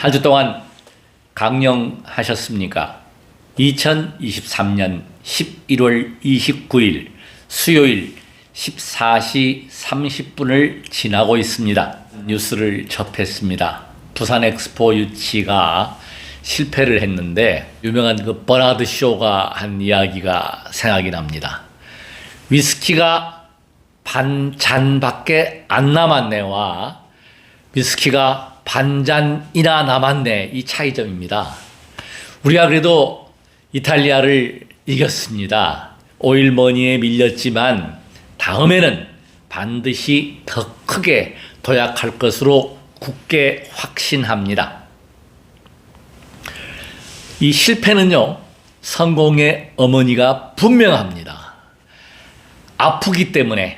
한 주 동안 강령하셨습니까? 2023년 11월 29일 수요일 14시 30분을 지나고 있습니다. 뉴스를 접했습니다. 부산 엑스포 유치가 실패를 했는데 유명한 그 버나드 쇼가 한 이야기가 생각이 납니다. 위스키가 반잔밖에 안 남았네와 위스키가 반잔이나 남았네, 이 차이점입니다. 우리가 그래도 이탈리아를 이겼습니다. 오일머니에 밀렸지만 다음에는 반드시 더 크게 도약할 것으로 굳게 확신합니다. 이 실패는요, 성공의 어머니가 분명합니다. 아프기 때문에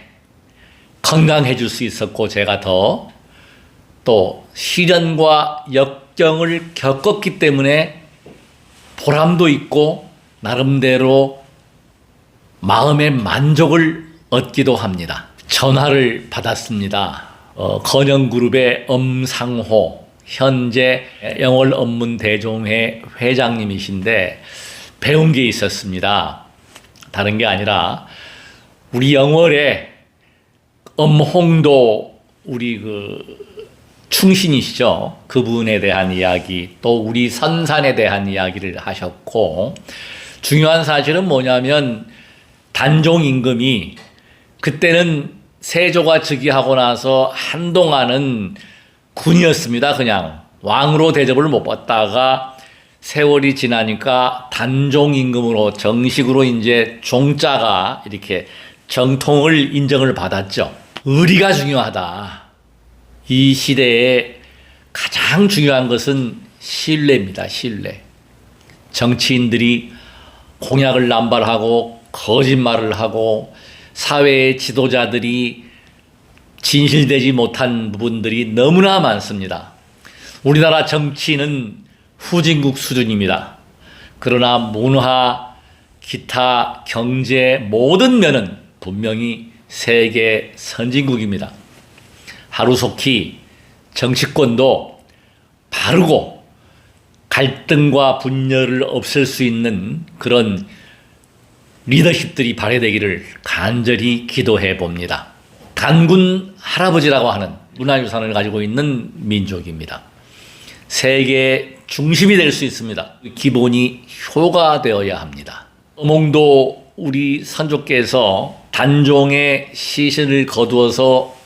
건강해질 수 있었고, 제가 또 시련과 역경을 겪었기 때문에 보람도 있고 나름대로 마음의 만족을 얻기도 합니다. 전화를 받았습니다. 건영그룹의 엄상호, 현재 영월언문대종회 회장님이신데 배운 게 있었습니다. 다른 게 아니라 우리 영월에 엄홍도 우리 충신이시죠. 그분에 대한 이야기, 또 우리 선산에 대한 이야기를 하셨고, 중요한 사실은 뭐냐면 단종 임금이 그때는 세조가 즉위하고 나서 한동안은 군이었습니다. 그냥 왕으로 대접을 못 받다가 세월이 지나니까 단종 임금으로 정식으로 이제 종자가 이렇게 정통을 인정을 받았죠. 의리가 중요하다. 이 시대에 가장 중요한 것은 신뢰입니다. 신뢰. 정치인들이 공약을 남발하고 거짓말을 하고 사회의 지도자들이 진실되지 못한 부분들이 너무나 많습니다. 우리나라 정치는 후진국 수준입니다. 그러나 문화, 기타, 경제 모든 면은 분명히 세계 선진국입니다. 하루속히 정치권도 바르고 갈등과 분열을 없앨 수 있는 그런 리더십들이 발휘되기를 간절히 기도해 봅니다. 단군 할아버지라고 하는 문화유산을 가지고 있는 민족입니다. 세계의 중심이 될 수 있습니다. 기본이 효가 되어야 합니다. 어몽도 우리 선조께서 단종의 시신을 거두어서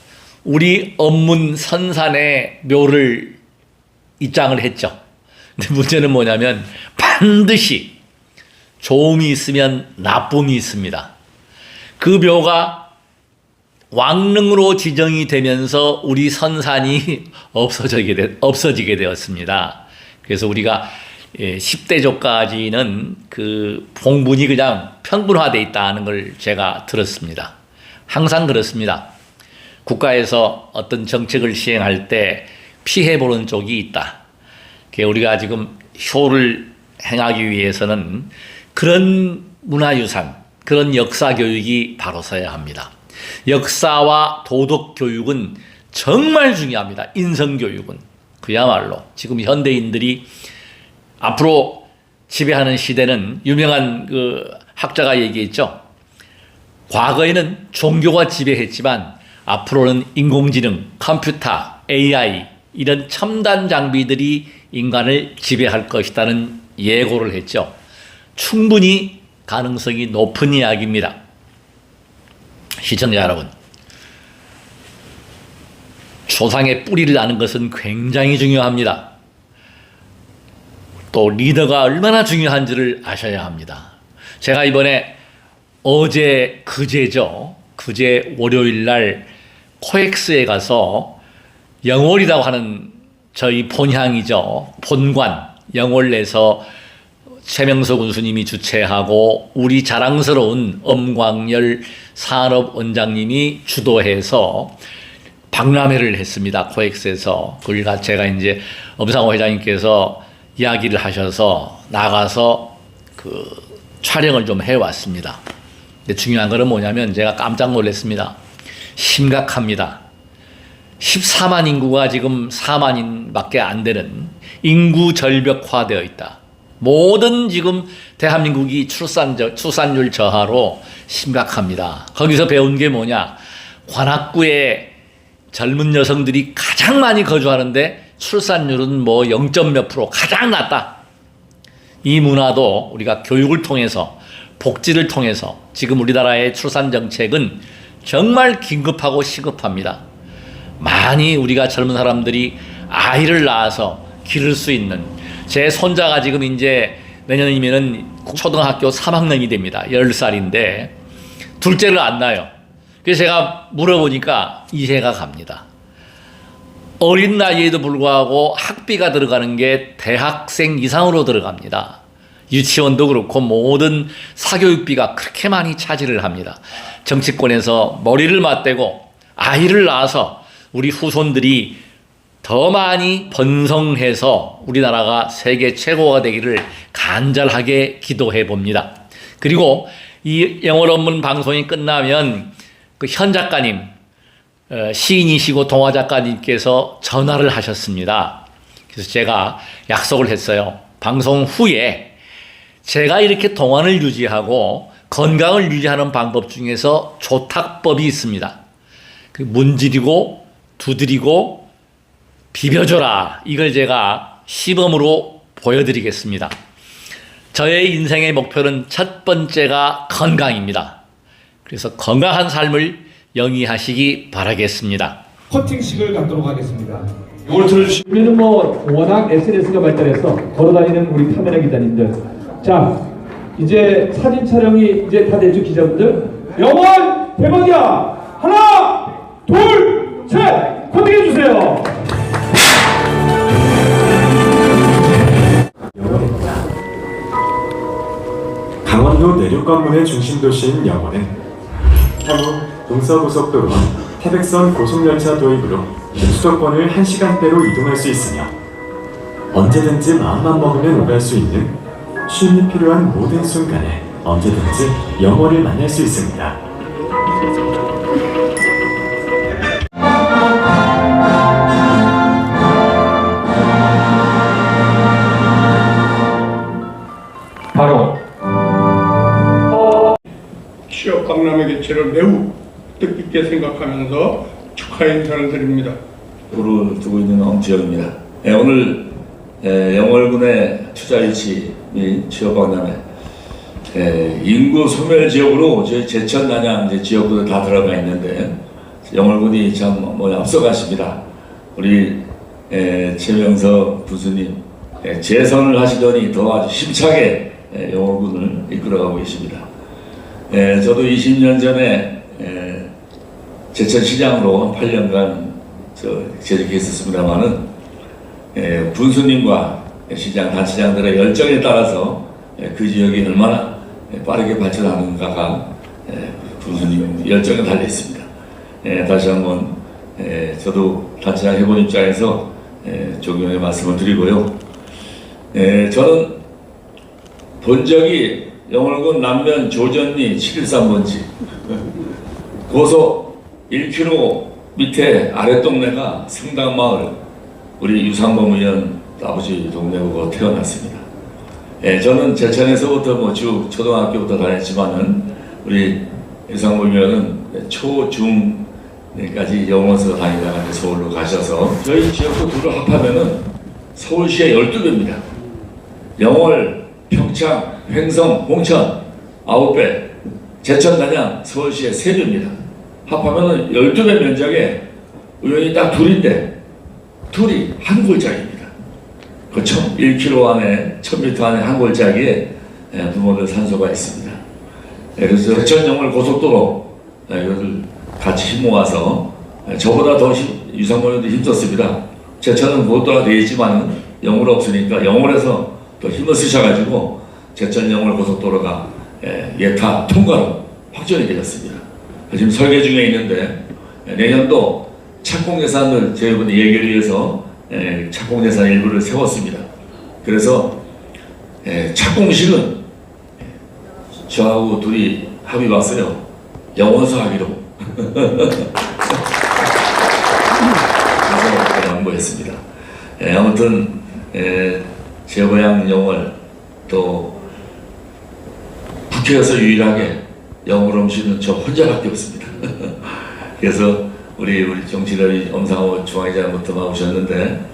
우리 언문 선산의 묘를 입장을 했죠. 근데 문제는 뭐냐면 반드시 좋음이 있으면 나쁨이 있습니다. 그 묘가 왕릉으로 지정이 되면서 우리 선산이 없어지게 되었습니다. 그래서 우리가 10대조까지는 그 봉분이 그냥 평분화되어 있다는 걸 제가 들었습니다. 항상 그렇습니다. 국가에서 어떤 정책을 시행할 때 피해보는 쪽이 있다. 우리가 지금 효를 행하기 위해서는 그런 문화유산, 그런 역사교육이 바로 서야 합니다. 역사와 도덕교육은 정말 중요합니다. 인성교육은. 그야말로 지금 현대인들이 앞으로 지배하는 시대는 유명한 학자가 얘기했죠. 과거에는 종교가 지배했지만 앞으로는 인공지능, 컴퓨터, AI 이런 첨단 장비들이 인간을 지배할 것이라는 예고를 했죠. 충분히 가능성이 높은 이야기입니다. 시청자 여러분, 조상의 뿌리를 아는 것은 굉장히 중요합니다. 또 리더가 얼마나 중요한지를 아셔야 합니다. 제가 이번에 그제 월요일 날 코엑스에 가서 영월이라고 하는 저희 본향이죠. 본관 영월에서 최명석 군수님이 주최하고 우리 자랑스러운 엄광열 산업원장님이 주도해서 박람회를 했습니다. 코엑스에서. 그걸 제가 이제 엄상호 회장님께서 이야기를 하셔서 나가서 촬영을 좀 해왔습니다. 근데 중요한 거는 뭐냐면 제가 깜짝 놀랐습니다. 심각합니다. 14만 인구가 지금 4만인밖에 안 되는 인구 절벽화되어 있다. 모든 지금 대한민국이 출산율 저하로 심각합니다. 거기서 배운 게 뭐냐? 관악구에 젊은 여성들이 가장 많이 거주하는데 출산율은 뭐 0. 몇 프로 가장 낮다. 이 문화도 우리가 교육을 통해서 복지를 통해서 지금 우리나라의 출산 정책은 정말 긴급하고 시급합니다. 많이 우리가 젊은 사람들이 아이를 낳아서 기를 수 있는, 제 손자가 지금 이제 내년이면은 초등학교 3학년이 됩니다. 10살인데 둘째를 안 낳아요. 그래서 제가 물어보니까 이해가 갑니다. 어린 나이에도 불구하고 학비가 들어가는 게 대학생 이상으로 들어갑니다. 유치원도 그렇고 모든 사교육비가 그렇게 많이 차지를 합니다. 정치권에서 머리를 맞대고 아이를 낳아서 우리 후손들이 더 많이 번성해서 우리나라가 세계 최고가 되기를 간절하게 기도해 봅니다. 그리고 이 영어론문 방송이 끝나면 그 현 작가님, 시인이시고 동화 작가님께서 전화를 하셨습니다. 그래서 제가 약속을 했어요. 방송 후에 제가 이렇게 동안을 유지하고 건강을 유지하는 방법 중에서 조탁법이 있습니다. 그 문지르고 두드리고 비벼줘라. 이걸 제가 시범으로 보여드리겠습니다. 저의 인생의 목표는 첫 번째가 건강입니다. 그래서 건강한 삶을 영위하시기 바라겠습니다. 커팅식을 갖도록 하겠습니다. 이걸 들어주시면 워낙 SNS가 발달해서 걸어다니는 우리 카메라 기자님들. 자, 이제 사진 촬영이 이제 다 됐죠, 기자분들? 영원 대박이야! 하나, 둘, 셋! 커팅해주세요! 강원도 내륙관문의 중심도시인 영월은 향후 동서고속도로와 태백선 고속열차 도입으로 수도권을 1시간대로 이동할 수 있으며 언제든지 마음만 먹으면 오갈 수 있는 쉼이 필요한 모든 순간에 언제든지 영월을 만날 수 있습니다. 바로 취업 박람회 개최를 매우 뜻깊게 생각하면서 축하 인사를 드립니다. 부를 두고 있는 엄지영입니다. 오늘 영월군의 투자 유치 및 취업 박람회 인구 소멸 지역으로 저희 제천 난양 지역구도 다 들어가 있는데 영월군이 참 앞서가십니다. 우리 최명석 부수님 재선을 하시더니 더 아주 힘차게 영월군을 이끌어가고 계십니다. 저도 20년 전에 제천시장으로 8년간 재직해 있었습니다만은 분수님과 시장, 단체장들의 열정에 따라서 그 지역이 얼마나 빠르게 발전하는가가 분수님 열정에 달려 있습니다. 다시 한번 저도 단체장 해본 입장에서 존경의 말씀을 드리고요. 저는 본 적이 영월군 남면 조전리 713번지 고속 1km 밑에 아랫동네가 성당마을, 우리 유상범 의원 아버지 동네고 태어났습니다. 저는 제천에서부터 쭉 초등학교부터 다녔지만은 우리 유상범 의원은 초, 중까지 영어서 다니다가 서울로 가셔서 저희 지역도 둘을 합하면은 서울시의 12배입니다. 영월, 평창, 횡성, 홍천 9배, 제천, 단양, 서울시의 3배입니다. 합하면 12배 면적에 의원이 딱 둘인데 둘이 한 골짜기입니다. 그 1km 안에 1000m 안에 한 골짜기에 부모들 산소가 있습니다. 그래서 제천 영월 고속도로 이것을 같이 힘 모아서 저보다 더 유상범 의원도 힘썼습니다. 제천은 고속도로가 되어 있지만 영월 없으니까 영월에서 또 힘을 쓰셔가지고 제천 영월 고속도로가 예타 통과로 확정이 되었습니다. 지금 설계 중에 있는데 내년도 착공 예산을 저희분이 얘기를 위해서 착공 예산 일부를 세웠습니다. 그래서 착공식은 저하고 둘이 합의 봤어요. 영원서 하기로. 되었습니다. 아무튼 제 고향 영월 또 국회에서 유일하게 영월 음식은 저 혼자밖에 없습니다. 그래서 우리 정치인이 엄상호 중앙회장부터 나오셨는데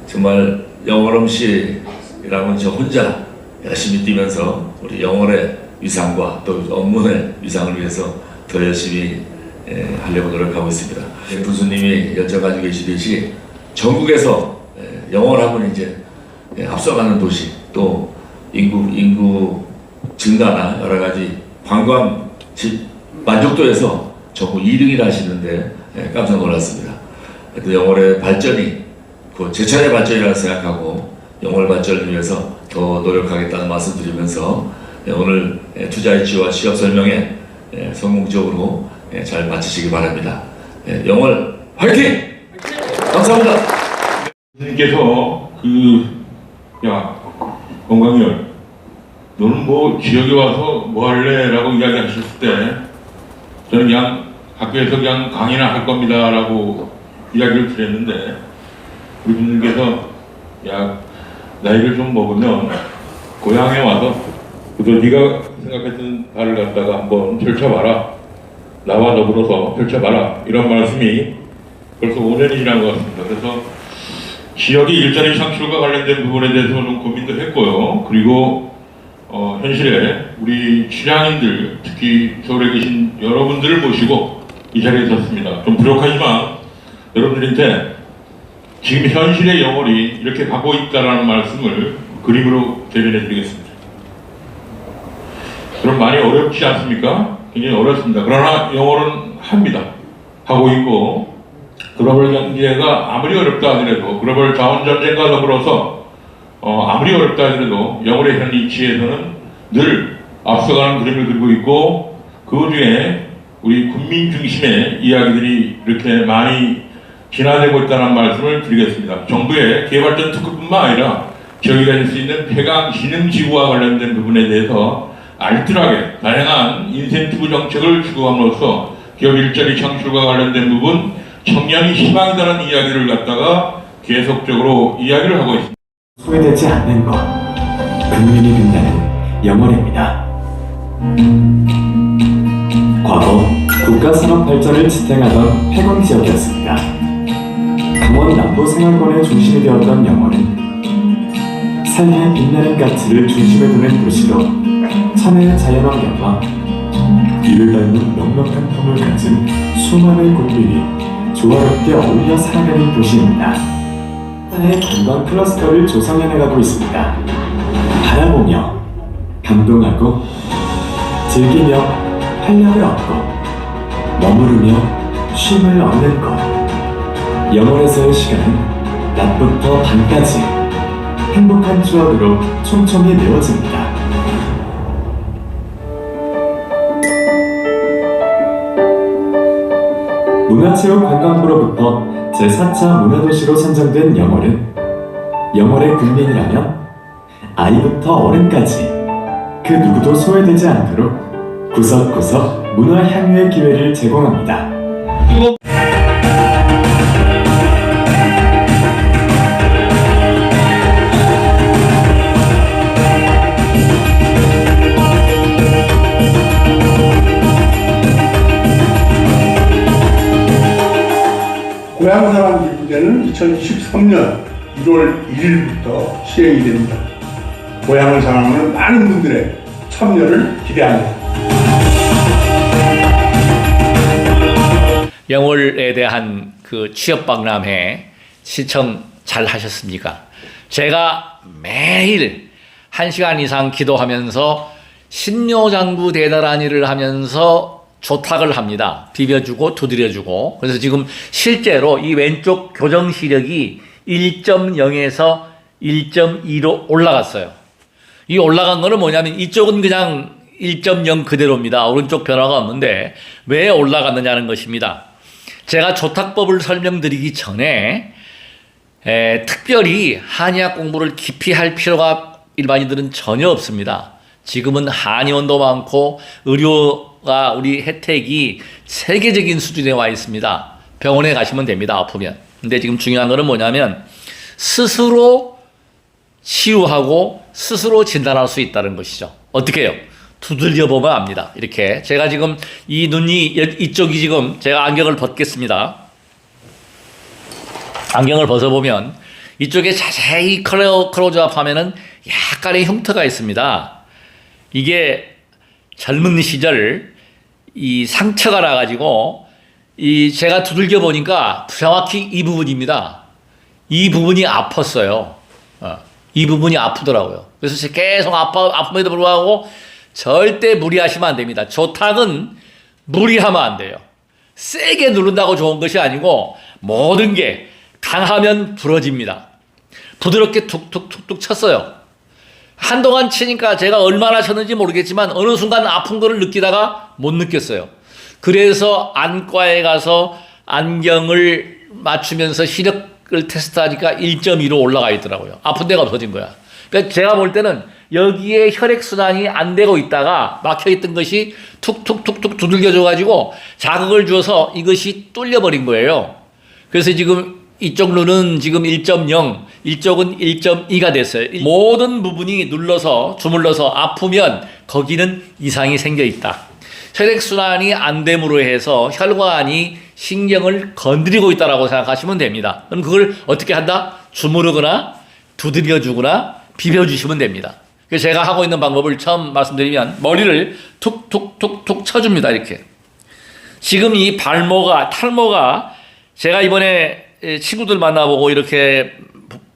정말 영월 음식이라면 저 혼자 열심히 뛰면서 우리 영월의 위상과 또 업무의 위상을 위해서 더 열심히 하려고 노력하고 있습니다. 군수님이 여쭤가지고 계시듯이 전국에서 영월하고는 이제 앞서가는 도시 또 인구 증가나 여러 가지 관광 만족도에서 전국 2등이라 하시는데 깜짝 놀랐습니다. 또 영월의 발전이 제 차례 발전이라고 생각하고 영월 발전을 위해서 더 노력하겠다는 말씀드리면서 오늘 투자이치와 취업 설명회 성공적으로 잘 마치시기 바랍니다. 영월 화이팅! 감사합니다. 선생님께서 야 건강열 너는 뭐 지역에 와서 뭐 할래? 라고 이야기하셨을 때 저는 그냥 학교에서 그냥 강의나 할 겁니다 라고 이야기를 드렸는데 우리 분들께서 야 나이를 좀 먹으면 고향에 와서 그래서 네가 생각했던 바를 갖다가 한번 펼쳐봐라 나와 더불어서 펼쳐봐라 이런 말씀이 벌써 5년이 지난 것 같습니다. 그래서 지역의 일자리 창출과 관련된 부분에 대해서 좀 고민도 했고요. 그리고 현실에 우리 취량인들 특히 서울에 계신 여러분들을 모시고 이 자리에 섰습니다. 좀 부족하지만 여러분들한테 지금 현실의 영월이 이렇게 가고 있다는 말씀을 그림으로 대변해 드리겠습니다. 그럼 많이 어렵지 않습니까? 굉장히 어렵습니다. 그러나 영월은 합니다. 하고 있고 글로벌 경제가 아무리 어렵다 하더라도 글로벌 자원 전쟁과 더불어서 아무리 어렵다 하더라도 영월의 현 위치에서는 늘 앞서가는 그림을 그리고 있고 그 중에 우리 국민 중심의 이야기들이 이렇게 많이 진화되고 있다는 말씀을 드리겠습니다. 정부의 개발전 특구뿐만 아니라 지역이 가질 수 있는 폐강 기능지구와 관련된 부분에 대해서 알뜰하게 다양한 인센티브 정책을 추구함으로써 기업 일자리 창출과 관련된 부분 청년이 희망이라는 이야기를 갖다가 계속적으로 이야기를 하고 있습니다. 소외되지 않는 것, 국민이 빛나는 영월입니다. 과거 국가산업 발전을 지탱하던 폐광 지역이었습니다. 강원 남부생활권의 중심이 되었던 영월은 삶의 빛나는 가치를 중심에 두는 도시로 천혜의 자연환경과 이를 닮은 넉넉한 품을 가진 수많은 국민이 조화롭게 어울려 살아가는 도시입니다. 하나의 관광 클러스터를 조성해 나가고 있습니다. 바라보며 감동하고 즐기며 활력을 얻고 머무르며 쉼을 얻는 것. 영월에서의 시간은 낮부터 밤까지 행복한 추억으로 촘촘히 메워집니다. 문화체육관광부로부터 제4차 문화도시로 선정된 영월은 영월의 국민이라면 아이부터 어른까지 그 누구도 소외되지 않도록 구석구석 문화 향유의 기회를 제공합니다. 고향사랑 기부제는 2023년 1월 1일부터 시행이 됩니다. 고향을 사랑하는 많은 분들의 참여를 기대합니다. 영월에 대한 그 취업박람회 시청 잘 하셨습니까? 제가 매일 1시간 이상 기도하면서 신묘장구 대단한 일을 하면서 조탁을 합니다. 비벼주고 두드려주고. 그래서 지금 실제로 이 왼쪽 교정 시력이 1.0에서 1.2로 올라갔어요. 이 올라간 거는 뭐냐면 이쪽은 그냥 1.0 그대로입니다. 오른쪽 변화가 없는데 왜 올라갔느냐는 것입니다. 제가 조탁법을 설명드리기 전에 특별히 한의학 공부를 깊이 할 필요가 일반인들은 전혀 없습니다. 지금은 한의원도 많고 의료가 우리 혜택이 세계적인 수준에 와 있습니다. 병원에 가시면 됩니다. 아프면. 근데 지금 중요한 거는 뭐냐면 스스로 치유하고 스스로 진단할 수 있다는 것이죠. 어떻게 해요? 두들겨 보면 압니다. 이렇게 제가 지금 이 눈이 이쪽이 지금 제가 안경을 벗겠습니다. 안경을 벗어보면 이쪽에 자세히 클로즈업 하면은 약간의 흉터가 있습니다. 이게 젊은 시절 이 상처가 나가지고 이 제가 두들겨 보니까 정확히 이 부분입니다. 이 부분이 아팠어요. 이 부분이 아프더라고요. 그래서 계속 아픔에도 불구하고 절대 무리하시면 안 됩니다. 조탁은 무리하면 안 돼요. 세게 누른다고 좋은 것이 아니고 모든 게 강하면 부러집니다. 부드럽게 툭툭툭툭 쳤어요. 한동안 치니까 제가 얼마나 쳤는지 모르겠지만 어느 순간 아픈 거를 느끼다가 못 느꼈어요. 그래서 안과에 가서 안경을 맞추면서 시력을 테스트하니까 1.2로 올라가 있더라고요. 아픈 데가 없어진 거야. 그러니까 제가 볼 때는 여기에 혈액순환이 안 되고 있다가 막혀있던 것이 툭툭툭툭 두들겨져가지고 자극을 주어서 이것이 뚫려버린 거예요. 그래서 지금 이쪽 눈은 지금 1.0, 이쪽은 1.2가 됐어요. 모든 부분이 눌러서 주물러서 아프면 거기는 이상이 생겨 있다. 혈액순환이 안 됨으로 해서 혈관이 신경을 건드리고 있다라고 생각하시면 됩니다. 그럼 그걸 어떻게 한다? 주무르거나 두들겨주거나 비벼주시면 됩니다. 그래서 제가 하고 있는 방법을 처음 말씀드리면 머리를 툭툭툭툭 쳐줍니다. 이렇게. 지금 이 탈모가 제가 이번에 친구들 만나보고 이렇게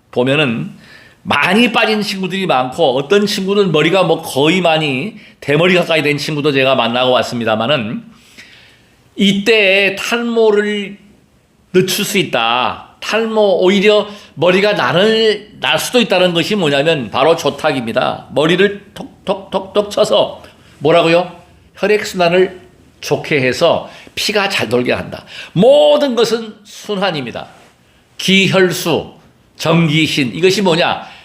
보면은 많이 빠진 친구들이 많고 어떤 친구는 머리가 뭐 거의 많이 대머리 가까이 된 친구도 제가 만나고 왔습니다만은 이때 탈모를 늦출 수 있다. 탈모 오히려 머리가 날 수도 있다는 것이 뭐냐면 바로 조탁입니다. 머리를 톡톡톡톡 쳐서 뭐라고요? 혈액순환을 좋게 해서 피가 잘 돌게 한다. 모든 것은 순환입니다. 기혈수, 정기신 이것이 뭐냐?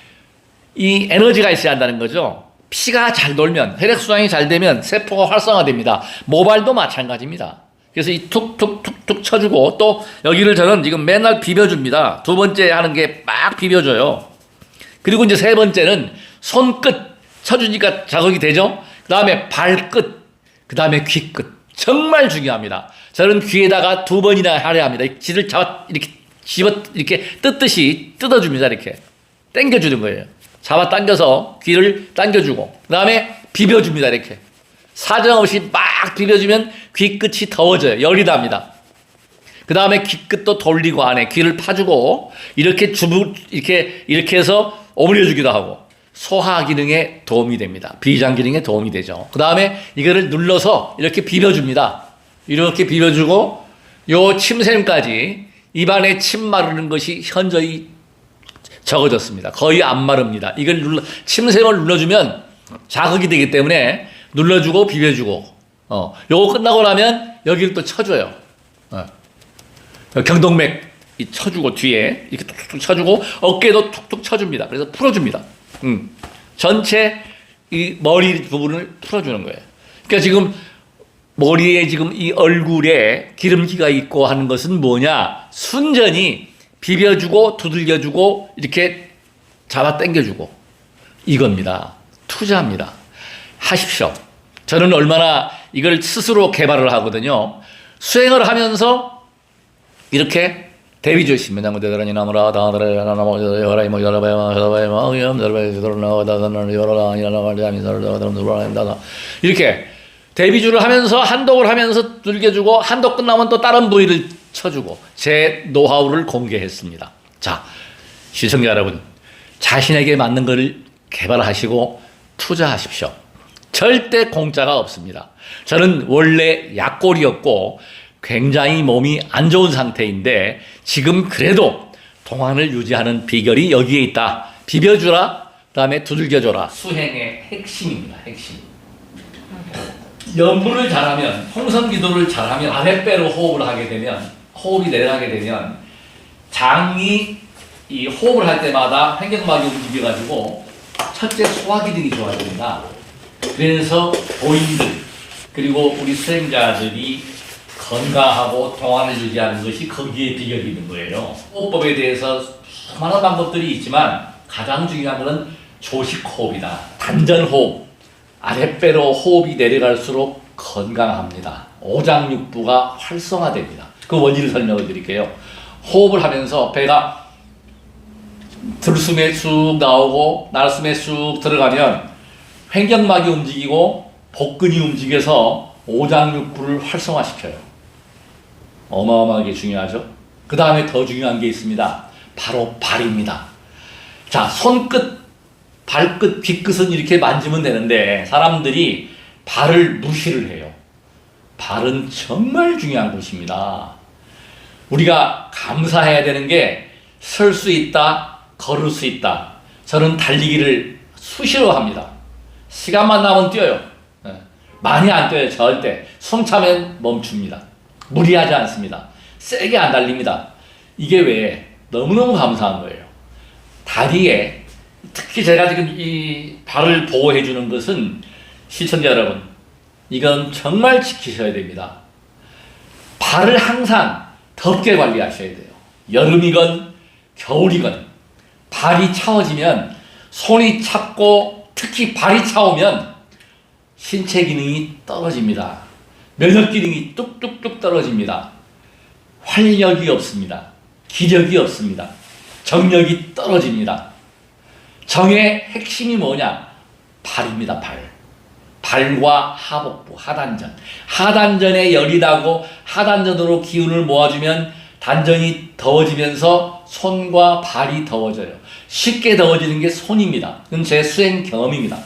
이 에너지가 있어야 한다는 거죠. 피가 잘 돌면 혈액순환이 잘 되면 세포가 활성화됩니다. 모발도 마찬가지입니다. 그래서 이 툭툭툭툭 쳐주고 또 여기를 저는 지금 맨날 비벼줍니다. 두 번째 하는 게 막 비벼줘요. 그리고 이제 세 번째는 손끝 쳐주니까 자극이 되죠. 그 다음에 발끝, 그 다음에 귀끝. 정말 중요합니다. 저는 귀에다가 2번이나 하려 합니다. 귀를 이렇게 뜯듯이 뜯어줍니다. 이렇게 당겨주는 거예요. 잡아 당겨서 귀를 당겨주고 그 다음에 비벼줍니다. 이렇게 사정없이 막 비벼주면 귀끝이 더워져요. 열이 납니다. 그 다음에 귀끝도 돌리고 안에 귀를 파주고 이렇게 이렇게 해서 오므려주기도 하고 소화 기능에 도움이 됩니다. 비장 기능에 도움이 되죠. 그 다음에 이거를 눌러서 이렇게 비벼줍니다. 이렇게 비벼주고 요 침샘까지 입안에 침 마르는 것이 현저히 적어졌습니다. 거의 안 마릅니다. 이걸 침샘을 눌러주면 자극이 되기 때문에 눌러주고 비벼주고 요거 끝나고 나면 여기를 또 쳐줘요. 경동맥 쳐주고 뒤에 이렇게 툭툭 쳐주고 어깨도 툭툭 쳐줍니다. 그래서 풀어줍니다. 전체 이 머리 부분을 풀어주는 거예요. 그러니까 지금 머리에 지금 이 얼굴에 기름기가 있고 하는 것은 뭐냐? 순전히 비벼주고 두들겨주고 이렇게 잡아 당겨주고 이겁니다. 투자합니다. 하십시오. 저는 얼마나 이걸 스스로 개발을 하거든요. 수행을 하면서 이렇게 대비조심 나무대더라니 나무라 다더라 나무 여라이 뭐 여라바야 여라바야 여라바야 여라바야 여라바야 이렇게 대비주를 하면서 한독을 하면서 들겨주고 한독 끝나면 또 다른 부위를 쳐주고 제 노하우를 공개했습니다. 자, 시청자 여러분, 자신에게 맞는 것을 개발하시고 투자하십시오. 절대 공짜가 없습니다. 저는 원래 약골이었고 굉장히 몸이 안 좋은 상태인데 지금 그래도 동안을 유지하는 비결이 여기에 있다. 비벼주라, 그 다음에 두들겨줘라. 수행의 핵심입니다. 핵심. 연분을 잘하면, 홍성기도를 잘하면 아랫배로 호흡을 하게 되면, 호흡이 내려가게 되면 장이 이 호흡을 할 때마다 횡격막이 움직여가지고 첫째 소화기능이 좋아집니다. 그래서 도인들 그리고 우리 수행자들이 건강하고 동안을 유지하는 것이 거기에 비결이 있는 거예요. 호흡법에 대해서 수많은 방법들이 있지만 가장 중요한 것은 조식 호흡이다. 단전 호흡, 아랫배로 호흡이 내려갈수록 건강합니다. 오장육부가 활성화됩니다. 그 원리를 설명을 드릴게요. 호흡을 하면서 배가 들숨에 쑥 나오고 날숨에 쑥 들어가면 횡격막이 움직이고 복근이 움직여서 오장육부를 활성화시켜요. 어마어마하게 중요하죠. 그 다음에 더 중요한 게 있습니다. 바로 발입니다. 자, 손끝, 발끝, 뒤끝은 이렇게 만지면 되는데 사람들이 발을 무시를 해요. 발은 정말 중요한 곳입니다. 우리가 감사해야 되는 게 설 수 있다, 걸을 수 있다. 저는 달리기를 수시로 합니다. 시간만 나면 뛰어요. 많이 안 뛰어요. 절대. 숨 차면 멈춥니다. 무리하지 않습니다. 세게 안 달립니다. 이게 왜? 너무너무 감사한 거예요. 다리에 특히 제가 지금 이 발을 보호해 주는 것은 시청자 여러분, 이건 정말 지키셔야 됩니다. 발을 항상 덥게 관리하셔야 돼요. 여름이건 겨울이건 발이 차워지면 손이 찹고 특히 발이 차오면 신체 기능이 떨어집니다. 면역 기능이 뚝뚝뚝 떨어집니다. 활력이 없습니다. 기력이 없습니다. 정력이 떨어집니다. 정의 핵심이 뭐냐? 발입니다. 발과 하복부, 하단전. 하단전에 열이 나고 하단전으로 기운을 모아주면 단전이 더워지면서 손과 발이 더워져요. 쉽게 더워지는 게 손입니다. 그건 제 수행 경험입니다.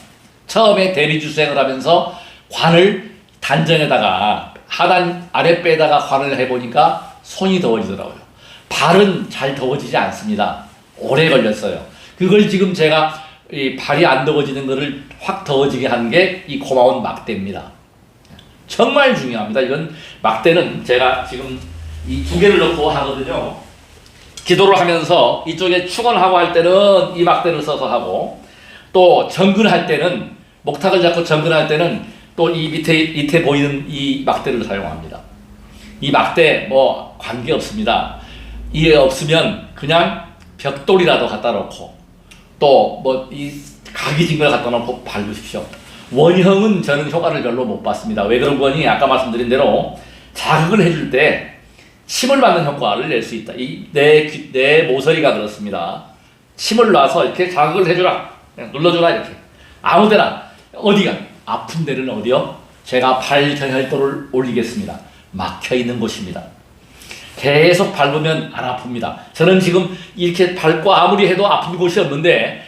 처음에 대리주 수행을 하면서 관을 단전에다가 하단 아랫배에다가 관을 해보니까 손이 더워지더라고요. 발은 잘 더워지지 않습니다. 오래 걸렸어요. 그걸 지금 제가 이 발이 안 더워지는 것을 확 더워지게 한 게 이 고마운 막대입니다. 정말 중요합니다. 이건 막대는 제가 지금 이 두 개를 넣고 하거든요. 기도를 하면서 이쪽에 축원하고 할 때는 이 막대를 써서 하고 또 정근할 때는 목탁을 잡고 정근할 때는 또 이 밑에 보이는 이 막대를 사용합니다. 이 막대 뭐 관계 없습니다. 이게 없으면 그냥 벽돌이라도 갖다 놓고 또 뭐 이 각이진 걸 갖다 놓고 밟으십시오. 원형은 저는 효과를 별로 못 봤습니다. 왜 그런 거니? 아까 말씀드린 대로 자극을 해줄 때 침을 받는 효과를 낼 수 있다. 내 모서리가 그렇습니다. 침을 놔서 이렇게 자극을 해주라. 그냥 눌러주라 이렇게. 아무데나 어디가 아픈 데는 어디요? 제가 발 경혈도를 올리겠습니다. 막혀있는 곳입니다. 계속 밟으면 안 아픕니다. 저는 지금 이렇게 밟고 아무리 해도 아픈 곳이 없는데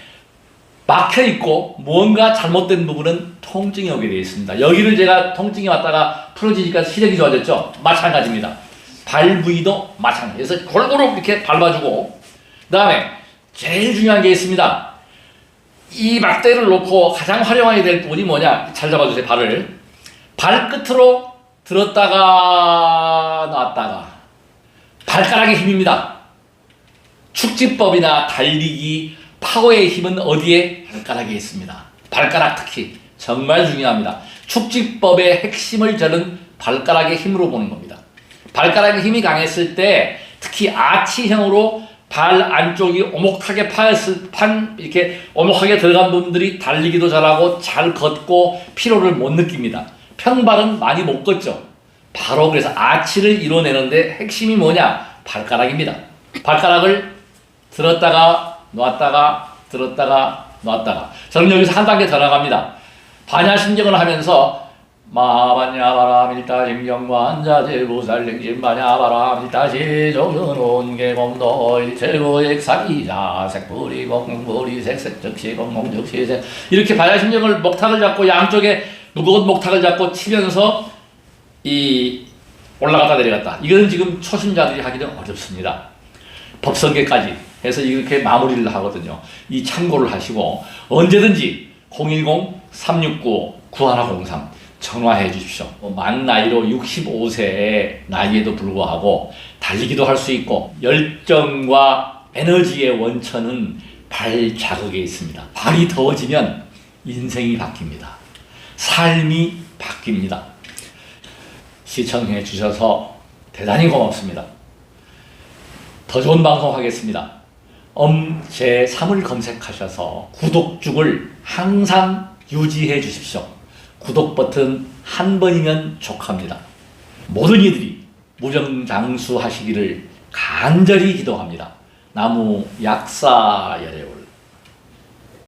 막혀있고 무언가 잘못된 부분은 통증이 오게 되어 있습니다. 여기를 제가 통증이 왔다가 풀어지니까 시력이 좋아졌죠? 마찬가지입니다. 발 부위도 마찬가지. 그래서 골고루 이렇게 밟아주고 그 다음에 제일 중요한 게 있습니다. 이 막대를 놓고 가장 활용해야 될 부분이 뭐냐? 잘 잡아주세요. 발을. 발끝으로 들었다가 놨다가 발가락의 힘입니다. 축지법이나 달리기, 파워의 힘은 어디에? 발가락에 있습니다. 발가락 특히 정말 중요합니다. 축지법의 핵심을 저는 발가락의 힘으로 보는 겁니다. 발가락의 힘이 강했을 때 특히 아치형으로 발 안쪽이 오목하게 이렇게 오목하게 들어간 분들이 달리기도 잘하고 잘 걷고 피로를 못 느낍니다. 평발은 많이 못 걷죠. 바로 그래서 아치를 이뤄내는데 핵심이 뭐냐? 발가락입니다. 발가락을 들었다가 놨다가 들었다가 놨다가. 저는 여기서 한 단계 더 나갑니다. 반야심경을 하면서 마반야바라 밀타심경관 자제부살랭심반야바라 밀타시 조선온 개공도 일체고액 사기자 색불이 공물이 색색적시 공공적시색 이렇게 반야심경을 목탁을 잡고 양쪽에 무거운 목탁을 잡고 치면서 이 올라갔다 내려갔다. 이거는 지금 초심자들이 하기는 어렵습니다. 법성계까지 해서 이렇게 마무리를 하거든요. 이 참고를 하시고 언제든지 010-369-9103 전화해 주십시오. 만 나이로 65세의 나이에도 불구하고 달리기도 할 수 있고 열정과 에너지의 원천은 발 자극에 있습니다. 발이 더워지면 인생이 바뀝니다. 삶이 바뀝니다. 시청해 주셔서 대단히 고맙습니다. 더 좋은 방송 하겠습니다. 제3을 검색하셔서 구독죽을 항상 유지해 주십시오. 구독 버튼 한 번이면 족합니다. 모든 이들이 무정장수 하시기를 간절히 기도합니다. 나무 약사열애울.